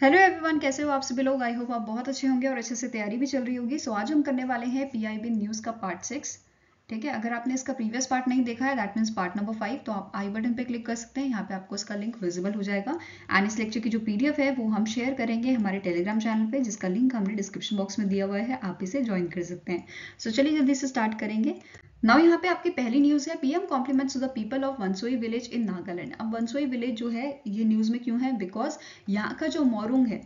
Hello everyone, कैसे हो आप सभी लोग। आई होप आप बहुत अच्छे होंगे और अच्छे से तैयारी भी चल रही होगी। सो आज हम करने वाले हैं पीआईबी न्यूज़ का पार्ट 6। ठीक है, अगर आपने इसका प्रीवियस पार्ट नहीं देखा है, दैट मीन्स पार्ट नंबर 5, तो आप आई बटन पे क्लिक कर सकते हैं। यहाँ पे आपको इसका लिंक विजिबल हो जाएगा एंड इस लेक्चर की जो पीडीएफ है वो हम शेयर करेंगे हमारे टेलीग्राम चैनल पे, जिसका लिंक हमने डिस्क्रिप्शन बॉक्स में दिया हुआ है, आप इसे ज्वाइन कर सकते हैं। सो चलिए जल्दी से स्टार्ट करेंगे। नाउ यहाँ पे आपकी पहली न्यूज़ है, PM compliments to the people of Wansoi village in Nagaland. अब वनसोई विलेज जो है ये न्यूज़ में क्यों है, बिकॉज यहाँ का जो मोरुंग है,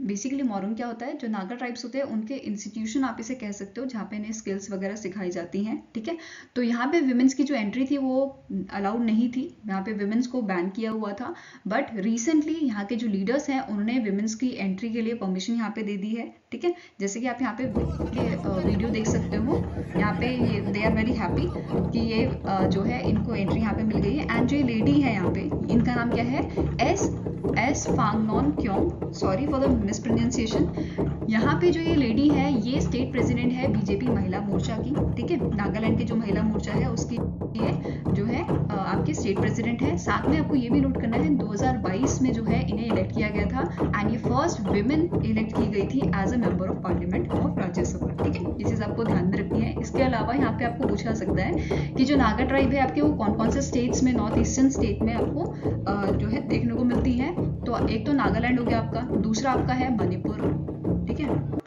बेसिकली मोरुंग क्या होता है, जो नागा ट्राइब्स होते हैं उनके इंस्टीट्यूशन आप इसे कह सकते हो, जहाँ पे इन्हें स्किल्स वगैरह सिखाई जाती हैं। ठीक है, तो यहाँ पे विमेंस की जो एंट्री थी वो अलाउड नहीं थी, यहाँ पे विमेंस को बैन किया हुआ था। बट रिसेंटली यहाँ के जो लीडर्स हैं उन्होंने विमेंस की एंट्री के लिए परमिशन यहाँ पे दे दी है। ठीक है, जैसे कि आप यहाँ पे वीडियो देख सकते हो, यहाँ पे ये दे आर वेरी हैप्पी कि ये जो है इनको एंट्री यहाँ पे मिल गई है। एंड जो ये लेडी है यहाँ पे, इनका नाम क्या है, S Phangnon Konyak, sorry for the mispronunciation. यहाँ पे जो ये लेडी है ये स्टेट प्रेसिडेंट है बीजेपी महिला मोर्चा की। ठीक है, नागालैंड के जो महिला मोर्चा है उसकी ये जो है आपके स्टेट प्रेसिडेंट है। साथ में आपको ये भी नोट करना है 2022 में जो है इन्हें इलेक्ट किया गया था एंड ये फर्स्ट विमेन इलेक्ट की गई थी as a member of parliament of Rajya Sabha. ठीक है, ये चीज आपको ध्यान में रखनी है। इसके अलावा यहाँ पे आपको पूछा सकता है कि जो नागा ट्राइब है आपके वो कौन कौन से स्टेट्स में, नॉर्थ ईस्टर्न स्टेट में आपको जो है देखने को मिलती है। तो एक तो नागालैंड हो गया आपका, दूसरा आपका है मणिपुर, ठीक है,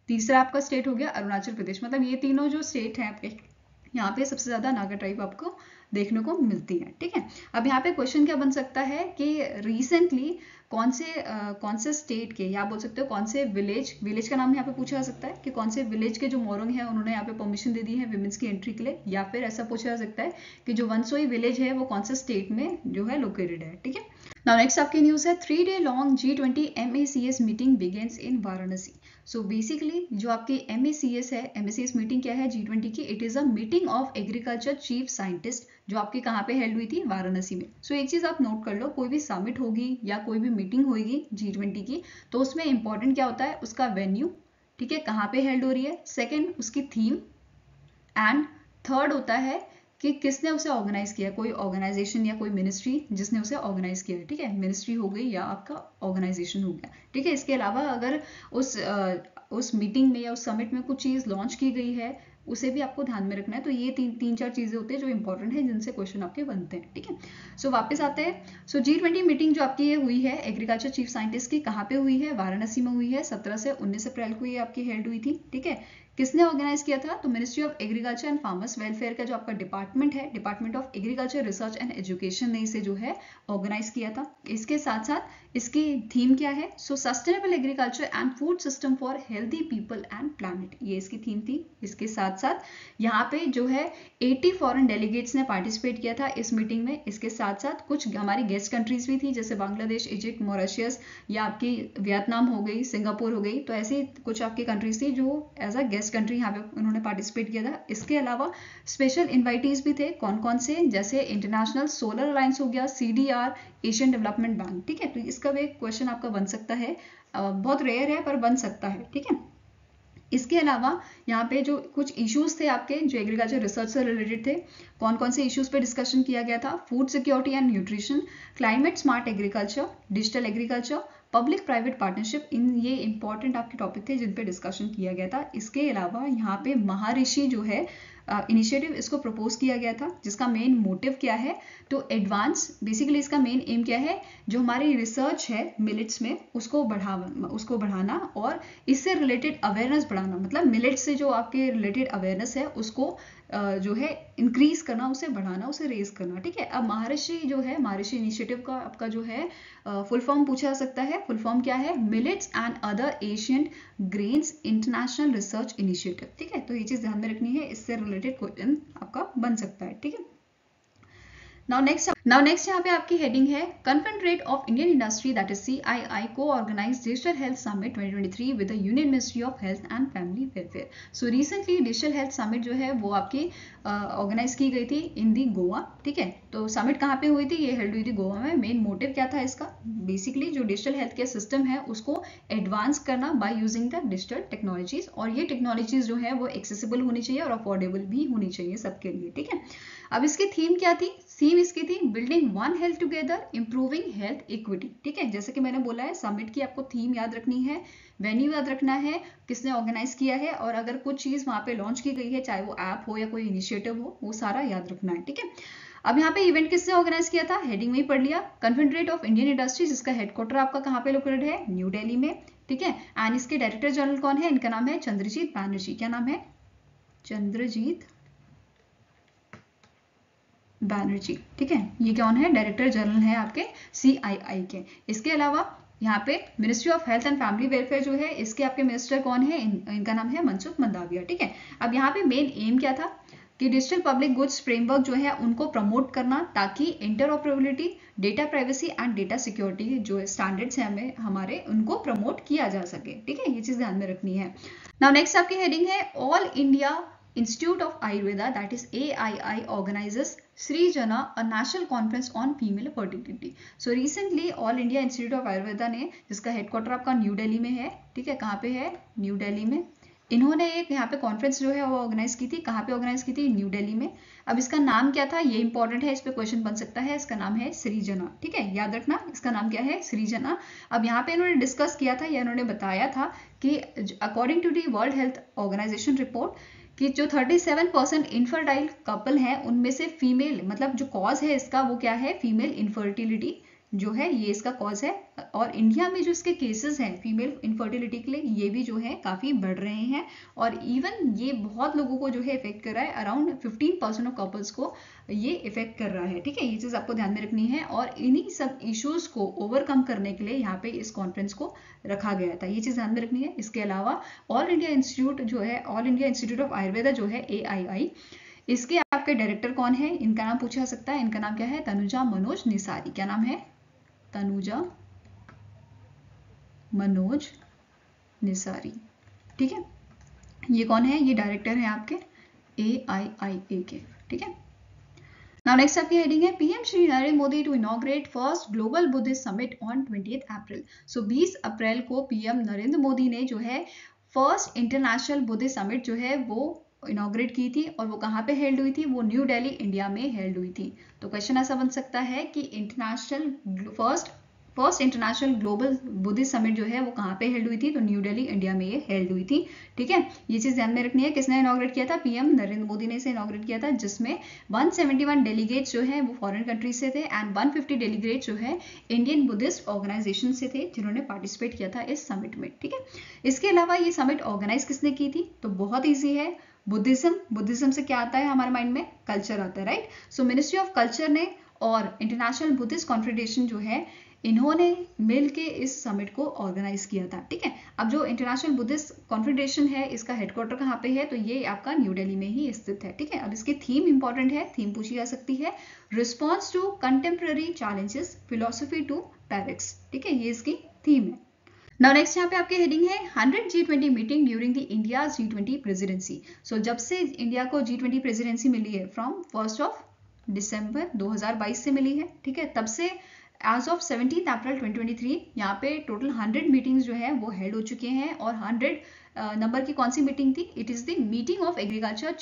तीसरा आपका स्टेट हो गया अरुणाचल प्रदेश। मतलब ये तीनों जो स्टेट हैं आपके, यहाँ पे सबसे ज्यादा नागा ट्राइब आपको देखने को मिलती है। ठीक है, अब यहाँ पे क्वेश्चन क्या बन सकता है कि रिसेंटली कौन से स्टेट के, या बोल सकते हो कौन से विलेज का नाम यहाँ पे पूछा जा सकता है कि कौन से विलेज के जो मोरंग है उन्होंने यहाँ पे परमिशन दे दी है विमेंस की एंट्री के लिए, या फिर ऐसा पूछा जा सकता है कि जो वनसोई विलेज है वो कौन से स्टेट में जो है लोकेटेड है। ठीक है, नाउ नेक्स्ट आपकी न्यूज है, 3 day long G20 MACS meeting begins in Varanasi. So basically जो आपकी MACS है, MACS मीटिंग क्या है G20 की, it is a meeting of agriculture chief scientist, जो आपकी कहाँ पे हेल्ड हुई थी, वाराणसी में। सो एक चीज आप नोट कर लो, कोई भी समिट होगी या कोई भी मीटिंग होगी G20 की, तो उसमें इंपॉर्टेंट क्या होता है, उसका वेन्यू, ठीक है, कहाँ पे हेल्ड हो रही है, सेकेंड उसकी थीम, एंड थर्ड होता है कि किसने उसे ऑर्गेनाइज किया, कोई ऑर्गेनाइजेशन या कोई मिनिस्ट्री जिसने उसे ऑर्गेनाइज किया है। ठीक है, मिनिस्ट्री हो गई या आपका ऑर्गेनाइजेशन हो गया। ठीक है, इसके अलावा अगर उस मीटिंग में या उस समिट में कुछ चीज लॉन्च की गई है उसे भी आपको ध्यान में रखना है। तो ये तीन चार चीजें होती है जो इंपॉर्टेंट है, जिनसे क्वेश्चन आपके बनते हैं। ठीक है, सो वापस आते हैं। सो G20 मीटिंग जो आपकी ये हुई है एग्रीकल्चर चीफ साइंटिस्ट की, कहाँ पे हुई है, वाराणसी में हुई है। 17 से 19 अप्रैल को ये आपकी हेल्ड हुई थी। ठीक है, किसने ऑर्गेनाइज किया था, तो ministry of agriculture and farmers welfare का जो आपका डिपार्टमेंट है, department of agriculture research and education ने इसे जो है ऑर्गेनाइज किया था। इसके साथ साथ इसकी थीम क्या है, सो sustainable agriculture and food system for healthy people and planet, ये इसकी थीम थी। इसके साथ साथ यहाँ पे जो है 80 फॉरेन डेलीगेट्स ने पार्टिसिपेट किया था इस मीटिंग में। इसके साथ साथ कुछ हमारी गेस्ट कंट्रीज भी थी, जैसे बांग्लादेश, इजिप्ट, मॉरिशस, या आपकी वियतनाम हो गई, सिंगापुर हो गई। तो ऐसे कुछ आपकी कंट्रीज थी जो एज अ गेस्ट कंट्री यहाँ पे उन्होंने पार्टिसिपेट किया था। इसके अलावा स्पेशल इन्वाइटीज भी थे, कौन कौन से, जैसे इंटरनेशनल सोलर अलायंस हो गया, CDR, एशियन डेवलपमेंट बैंक। ठीक है, तो इसका भी एक क्वेश्चन आपका बन सकता है, बहुत रेयर है पर बन सकता है। ठीक है, इसके अलावा यहाँ पे जो कुछ इश्यूज थे आपके जो एग्रीकल्चर रिसर्च से रिलेटेड थे, कौन कौन से इश्यूज पे डिस्कशन किया गया था, food security and nutrition, climate smart agriculture, digital agriculture, public private partnership, इन ये इंपॉर्टेंट आपके टॉपिक थे जिन पे डिस्कशन किया गया था। इसके अलावा यहाँ पे महर्षि जो है इनिशिएटिव इसको प्रपोज किया गया था, जिसका मेन मोटिव क्या है, तो एडवांस, बेसिकली इसका मेन एम क्या है, जो हमारी रिसर्च है मिलेट्स में उसको बढ़ाना और इससे रिलेटेड अवेयरनेस बढ़ाना। मतलब मिलेट्स से जो आपके रिलेटेड अवेयरनेस है उसको जो है इंक्रीज करना, उसे बढ़ाना, उसे रेज करना। ठीक है, अब महर्षि जो है, महर्षि इनिशिएटिव का आपका जो है फुल फॉर्म पूछा जा सकता है। फुल फॉर्म क्या है, millets and other Asian grains international research initiative. ठीक है, तो ये चीज ध्यान में रखनी है, इससे रिलेटेड क्वेश्चन आपका बन सकता है। ठीक है, नाउ नेक्स्ट यहाँ पे आपकी हेडिंग है, confederate of Indian industry that is CII co-organised digital health summit 2023 with the union ministry of health and family welfare. So recently digital health summit जो है वो आपकी ऑर्गेनाइज की गई थी इन दी गोवा। ठीक है, तो समिट कहाँ पे हुई थी, ये हेल्ड हुई थी गोवा में। मेन मोटिव क्या था इसका, बेसिकली जो डिजिटल हेल्थ केयर सिस्टम है उसको एडवांस करना by using the digital technologies, और ये टेक्नोलॉजीज जो है वो एक्सेसिबल होनी चाहिए और अफोर्डेबल भी होनी चाहिए सबके लिए। ठीक है, अब इसकी थीम क्या थी, थीम इसकी थी building one health together, improving health equity. ठीक है, जैसे कि मैंने बोला है समिट की आपको थीम याद रखनी है, वेन्यू याद रखना है, किसने ऑर्गेनाइज किया है, और अगर कुछ चीज वहां पे लॉन्च की गई है, चाहे वो ऐप हो या कोई इनिशिएटिव हो, वो सारा याद रखना है। ठीक है, अब यहाँ पे इवेंट किसने ऑर्गेनाइज किया था, हेडिंग में ही पढ़ लिया, कन्फेडरेट ऑफ इंडियन इंडस्ट्रीज, जिसका हेडक्वार्टर आपका कहाँ पे लोकेटेड है, न्यू दिल्ली में। ठीक है, एंड इसके डायरेक्टर जनरल कौन है, इनका नाम है चंद्रजीत बैनर्जी। क्या नाम है, चंद्रजीत बैनर्जी। ठीक है, ये कौन है, डायरेक्टर जनरल है आपके CII के। इसके अलावा यहाँ पे ministry of health and family welfare जो है, इसके आपके मिनिस्टर कौन है, इनका नाम है मनसुख मंडाविया। ठीक है, अब यहाँ पे मेन एम क्या था कि डिजिटल पब्लिक गुड्स फ्रेमवर्क जो है उनको प्रमोट करना, ताकि interoperability, data privacy and data security जो स्टैंडर्ड्स हैं हमें हमारे, उनको प्रमोट किया जा सके। ठीक है, ये चीज ध्यान में रखनी है। नाउ नेक्स्ट आपकी हेडिंग है all India Institute of Ayurveda, that is AII, organizes Srijana, a national conference on female fertility. So recently All India Institute of Ayurveda ने, जिसका हेडक्वार्टर आपका न्यू दिल्ली में है, ठीक है, कहाँ पे है, न्यू दिल्ली में, इन्होंने एक यहाँ पे कॉन्फ्रेंस जो है वो ऑर्गेनाइज की थी। कहाँ पे ऑर्गेनाइज की थी, न्यू दिल्ली में। अब इसका नाम क्या था, ये इंपॉर्टेंट है, इस पे क्वेश्चन बन सकता है। इसका नाम है सृजना। ठीक है, याद रखना इसका नाम क्या है, सृजना। अब यहाँ पे इन्होंने डिस्कस किया था या इन्होंने बताया था कि according to the world health organization report, कि जो 37% इनफर्टाइल कपल हैं उनमें से फीमेल, मतलब जो कॉज है इसका वो क्या है, फीमेल इनफर्टिलिटी जो है, ये इसका कॉज है। और इंडिया में जो इसके केसेस हैं फीमेल इनफर्टिलिटी के लिए, ये भी जो है काफी बढ़ रहे हैं, और इवन ये बहुत लोगों को जो है इफेक्ट कर रहा है, अराउंड 15% ऑफ कपल्स को ये इफेक्ट कर रहा है। ठीक है, ये चीज आपको ध्यान में रखनी है, और इन्हीं सब इश्यूज को ओवरकम करने के लिए यहाँ पे इस कॉन्फ्रेंस को रखा गया था, ये चीज ध्यान में रखनी है। इसके अलावा ऑल इंडिया इंस्टीट्यूट जो है, all India institute of Ayurveda जो है AII, इसके आपके डायरेक्टर कौन है, इनका नाम पूछा जा सकता है। इनका नाम क्या है, तनुजा मनोज निसारी। क्या नाम है, तनुजा मनोज निसारी। ठीक है, ये कौन है, ये डायरेक्टर है आपके AIIA के। ठीक है, नाउ नेक्स्ट आपकी हेडिंग है PM Shri Narendra Modi to inaugurate first global Buddhist summit on 20 April. सो 20 अप्रैल को PM नरेंद्र मोदी ने जो है फर्स्ट इंटरनेशनल बुद्धिस्ट समिट जो है वो इनॉग्रेट की थी, और वो कहाँ पे हेल्ड हुई थी, वो न्यू दिल्ली इंडिया में हेल्ड हुई थी। तो क्वेश्चन ऐसा बन सकता है कि international first international global Buddhist summit जो है वो कहाँ पे हेल्ड हुई थी, तो न्यू दिल्ली इंडिया में ये हेल्ड हुई थी। ठीक है, ये चीज ध्यान में रखनी है। किसने इनॉग्रेट किया था, PM नरेंद्र मोदी ने इसे इनॉग्रेट किया था, जिसमें 171 डेलीगेट्स जो है वो फॉरेन कंट्री से थे, एंड 150 डेलीगेट्स जो है इंडियन बुद्धिस्ट ऑर्गेनाइजेशन से थे, जिन्होंने पार्टिसिपेट किया था इस समिट में। ठीक है, इसके अलावा ये समिट ऑर्गेनाइज किसने की थी, तो बहुत ईजी है, बुद्धिज्म से क्या आता है हमारे माइंड में, कल्चर आता है, right. So ministry of culture ने और इंटरनेशनल बुद्धिस्ट कॉन्फेडरेशन जो है, इन्होंने मिलके इस समिट को ऑर्गेनाइज किया था। ठीक है, अब जो इंटरनेशनल बुद्धिस्ट कॉन्फेडरेशन है, इसका हेडक्वार्टर कहाँ पे है, तो ये आपका न्यू दिल्ली में ही स्थित है। ठीक है, अब इसकी थीम इंपॉर्टेंट है, थीम पूछी जा सकती है, response to contemporary challenges, philosophy to praxis. ठीक है, ये इसकी थीम है। नाउ नेक्स्ट यहाँ पे आपके हेडिंग है 100 G20 meeting during the India G20 presidency. So जब से इंडिया को G20 प्रेसिडेंसी मिली है, फ्रॉम 1 दिसंबर 2022 से मिली है। ठीक है, तब से एज ऑफ 17 अप्रैल 2023 यहाँ पे टोटल 100 मीटिंग्स जो है वो हेल्ड हो चुके हैं, और 100 नंबर की कौन सी मीटिंग थी, it is the meeting of agriculture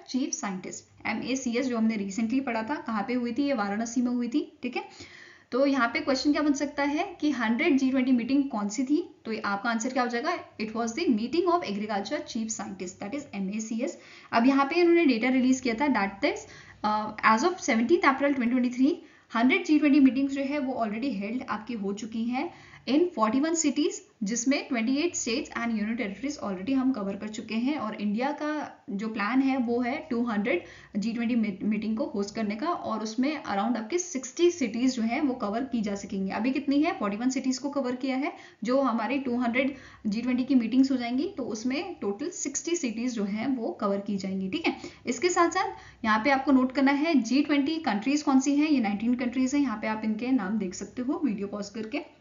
chief scientist, MACS, जो हमने रिसेंटली पढ़ा था, कहाँ पे हुई थी, ये वाराणसी में हुई थी। ठीक है, तो यहाँ पे क्वेश्चन क्या बन सकता है कि 100 G20 मीटिंग कौन सी थी, तो आपका आंसर क्या हो जाएगा, it was the meeting of agriculture chief scientist, that is MACS। अब यहाँ पे इन्होंने डेटा रिलीज किया था, that is as of 17 April 2023 100 G20 meetings जो है वो ऑलरेडी हेल्ड आपकी हो चुकी हैं इन 41 सिटीज, जिसमें 28 states and union territories already हम कवर कर चुके हैं, और इंडिया का जो प्लान है वो है 200 G20 मीटिंग को होस्ट करने का, और उसमें अराउंड आपके 60 सिटीज जो है वो कवर की जा सकेंगी। अभी कितनी है, 41 सिटीज को कवर किया है, जो हमारी 200 G20 की मीटिंग्स हो जाएंगी तो उसमें टोटल 60 सिटीज जो है वो कवर की जाएंगी। ठीक है, इसके साथ साथ यहाँ पे आपको नोट करना है G20 कंट्रीज कौन सी हैं, ये 19 कंट्रीज हैं, यहाँ पे आप इनके नाम देख सकते हो वीडियो पॉज करके।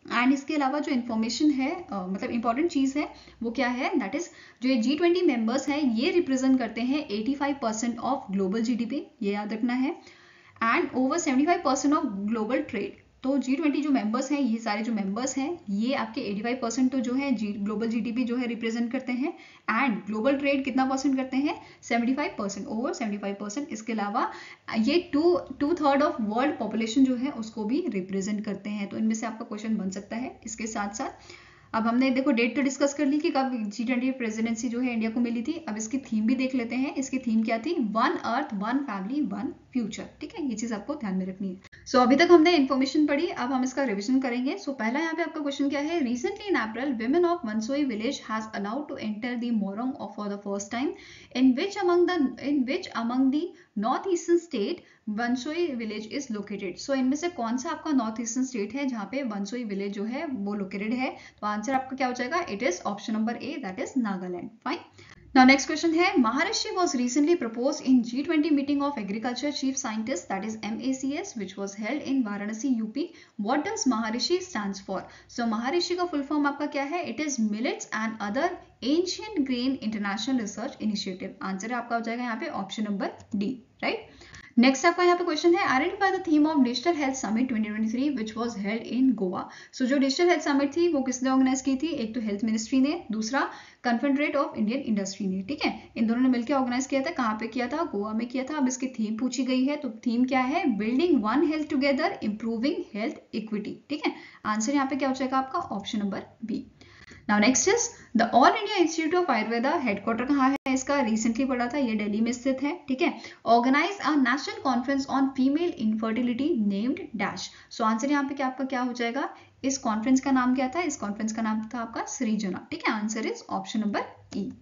एंड इसके अलावा जो इन्फॉर्मेशन है, मतलब इंपॉर्टेंट चीज है वो क्या है, दैट इज जो ये G20 मेंबर्स हैं ये रिप्रेजेंट करते हैं 85% ऑफ ग्लोबल GDP, ये याद रखना है, and over 75% of global trade. तो G20 जो मेंबर्स हैं, ये सारे जो मेंबर्स हैं, ये आपके 85% तो जो है ग्लोबल जीडीपी जो है रिप्रेजेंट करते हैं, एंड ग्लोबल ट्रेड कितना परसेंट करते हैं, 75%, ओवर 75%। इसके अलावा ये two third of world population जो है उसको भी रिप्रेजेंट करते हैं। तो इनमें से आपका क्वेश्चन बन सकता है। इसके साथ साथ अब हमने देखो डेट तो डिस्कस कर ली कि कब G20 प्रेसिडेंसी जो है इंडिया को मिली थी। अब इसकी थीम भी देख लेते हैं। इसकी थीम क्या थी, one earth one family one future. ठीक है, ये चीज आपको ध्यान में रखनी है। सो अभी तक हमने इन्फॉर्मेशन पढ़ी, अब हम इसका रिविजन करेंगे। सो पहला यहाँ पे आपका क्वेश्चन क्या है, recently in April women of Mansoi village has allowed to enter the Morong for the first time. In which among the north eastern state Wansoi village is located. So इनमें से कौन सा आपका नॉर्थ ईस्टर्न स्टेट है जहाँ पे वनसोई village जो है वो लोकेटेड है। तो आंसर आपका क्या हो जाएगा, it is option number A, that is Nagaland. Fine. Now next question है, Maharishi was recently proposed in G20 meeting of agriculture chief scientists, that is MACS, which was held in Varanasi, UP. What does Maharishi stands for? So Maharishi का full form आपका क्या है, it is Millets and Other Ancient Grain International Research Initiative। Answer आपका हो जाएगा यहाँ पे option number D, right. Next आपका यहाँ पे क्वेश्चन है, identify the theme of digital health summit 2023 which was held in Goa. So जो डिजिटल हेल्थ समिट थी वो किसने ऑर्गेनाइज की थी, एक तो हेल्थ मिनिस्ट्री ने, दूसरा कन्फेडरेट ऑफ इंडियन इंडस्ट्री ने। ठीक है, इन दोनों ने मिलकर ऑर्गेनाइज किया था। कहाँ पे किया था, गोवा में किया था। अब इसकी थीम पूछी गई है, तो थीम क्या है, building one health together improving health equity. ठीक है, आंसर यहाँ पे क्या हो जाएगा आपका option number B. Now next is the All India Institute of Ayurveda, headquarter कहाँ है इसका, रिसेंटली पढ़ा था, ये दिल्ली में स्थित है। ठीक है, organise a national conference on female infertility named dash. So answer यहाँ पे क्या आपका क्या हो जाएगा, इस कॉन्फ्रेंस का नाम क्या था, इस कॉन्फ्रेंस का नाम था आपका सृजना। ठीक है, answer is option number E.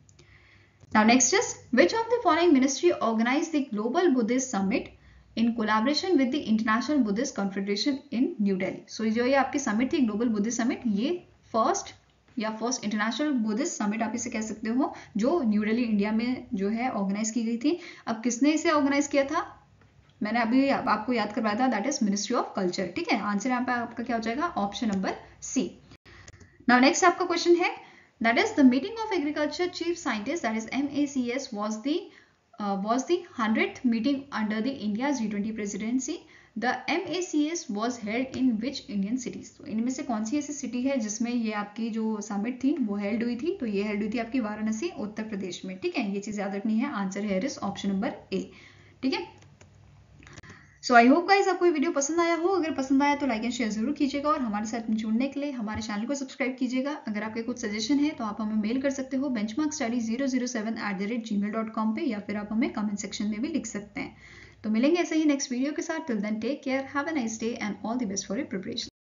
Now next is which of the following ministry organized the Global Buddhist Summit in collaboration with the International Buddhist Confederation in New Delhi। So जो ये आपकी समिट थी ग्लोबल बुद्धिस्ट समिट, ये first international Buddhist summit आप इसे कह सकते हो, जो न्यू दिल्ली इंडिया में जो है ऑर्गेनाइज की गई थी। अब किसने इसे ऑर्गेनाइज किया था, मैंने अभी आपको याद करवाया था, that is ministry of culture. ठीक है, आंसर यहाँ पे आपका क्या हो जाएगा option number C. Now next आपका क्वेश्चन है, that is the meeting of agriculture chief scientist, that is MACS was the 100th meeting under the India's G20 presidency. The MACS was held in which Indian cities? तो इनमें से कौन सी ऐसी city है जिसमें ये आपकी जो समिट थी वो हेल्ड हुई थी, तो ये हेल्ड हुई थी आपकी वाराणसी उत्तर प्रदेश में। ठीक है, ये चीज याद रखनी है, आंसर है इस ऑप्शन नंबर ए। ठीक है, सो आई होप गाइस आपको ये वीडियो पसंद आया हो। अगर पसंद आया तो लाइक एंड शेयर जरूर कीजिएगा, और हमारे साथ जुड़ने के लिए हमारे चैनल को सब्सक्राइब कीजिएगा। अगर आपके कुछ सजेशन है तो आप हमें मेल कर सकते हो benchmarkstudy007@gmail.com पे, या फिर आप हमें कमेंट सेक्शन में भी लिख सकते हैं। तो मिलेंगे ऐसे ही नेक्स्ट वीडियो के साथ। Till then take care, have a nice day and all the best for your preparation.